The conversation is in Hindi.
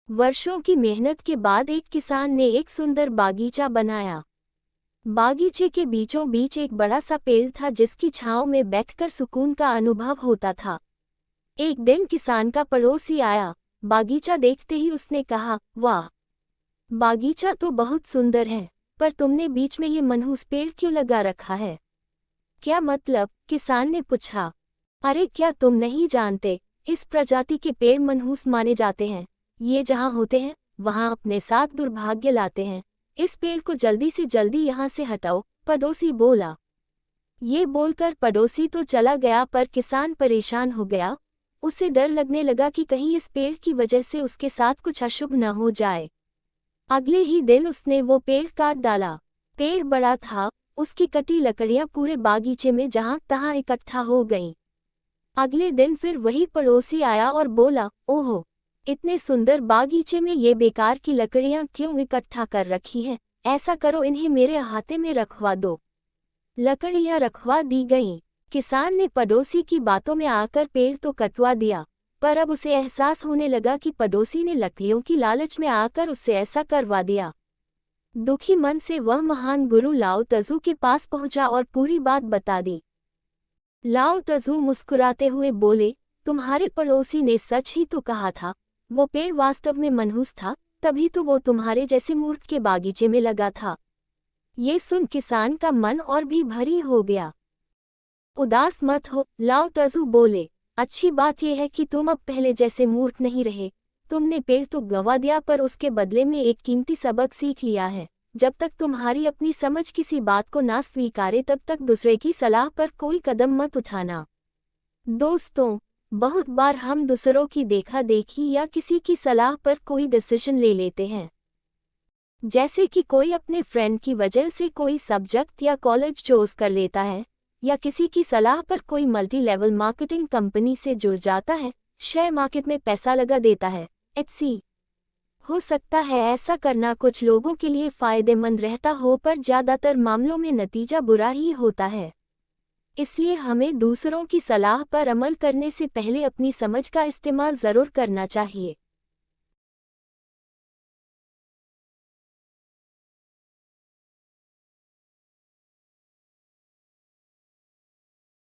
वर्षों की मेहनत के बाद एक किसान ने एक सुंदर बागीचा बनाया। बागीचे के बीचों बीच एक बड़ा सा पेड़ था जिसकी छांव में बैठकर सुकून का अनुभव होता था। एक दिन किसान का पड़ोसी आया। बागीचा देखते ही उसने कहा, वाह, बागीचा तो बहुत सुंदर है, पर तुमने बीच में ये मनहूस पेड़ क्यों लगा रखा है? क्या मतलब? किसान ने पूछा। अरे क्या तुम नहीं जानते, इस प्रजाति के पेड़ मनहूस माने जाते हैं। ये जहाँ होते हैं वहाँ अपने साथ दुर्भाग्य लाते हैं। इस पेड़ को जल्दी से जल्दी यहाँ से हटाओ, पड़ोसी बोला। ये बोलकर पड़ोसी तो चला गया, पर किसान परेशान हो गया। उसे डर लगने लगा कि कहीं इस पेड़ की वजह से उसके साथ कुछ अशुभ न हो जाए। अगले ही दिन उसने वो पेड़ काट डाला। पेड़ बड़ा था, उसकी कटी लकड़ियां पूरे बागीचे में जहां तहां इकट्ठा हो गईं। अगले दिन फिर वही पड़ोसी आया और बोला, ओहो, इतने सुंदर बागीचे में ये बेकार की लकड़ियां क्यों इकट्ठा कर रखी हैं? ऐसा करो, इन्हें मेरे अहाते में रखवा दो। लकड़ियां रखवा दी गईं। किसान ने पड़ोसी की बातों में आकर पेड़ तो कटवा दिया, पर अब उसे एहसास होने लगा कि पड़ोसी ने लकड़ियों की लालच में आकर उससे ऐसा करवा दिया। दुखी मन से वह महान गुरु लाओ तजू के पास पहुंचा और पूरी बात बता दी। लाओ तजू मुस्कुराते हुए बोले, तुम्हारे पड़ोसी ने सच ही तो कहा था, वो पेड़ वास्तव में मनहूस था, तभी तो वो तुम्हारे जैसे मूर्ख के बागीचे में लगा था। ये सुन किसान का मन और भी भारी हो गया। उदास मत हो, लाओ तजू बोले, अच्छी बात यह है कि तुम अब पहले जैसे मूर्ख नहीं रहे। तुमने पेड़ तो गंवा दिया, पर उसके बदले में एक कीमती सबक सीख लिया है। जब तक तुम्हारी अपनी समझ किसी बात को ना स्वीकारे, तब तक दूसरे की सलाह पर कोई कदम मत उठाना। दोस्तों, बहुत बार हम दूसरों की देखा देखी या किसी की सलाह पर कोई डिसीजन ले लेते हैं। जैसे कि कोई अपने फ्रेंड की वजह से कोई सब्जेक्ट या कॉलेज चूज कर लेता है, या किसी की सलाह पर कोई मल्टी लेवल मार्केटिंग कंपनी से जुड़ जाता है, शेयर मार्केट में पैसा लगा देता है, etc। हो सकता है ऐसा करना कुछ लोगों के लिए फायदेमंद रहता हो, पर ज़्यादातर मामलों में नतीजा बुरा ही होता है। इसलिए हमें दूसरों की सलाह पर अमल करने से पहले अपनी समझ का इस्तेमाल ज़रूर करना चाहिए।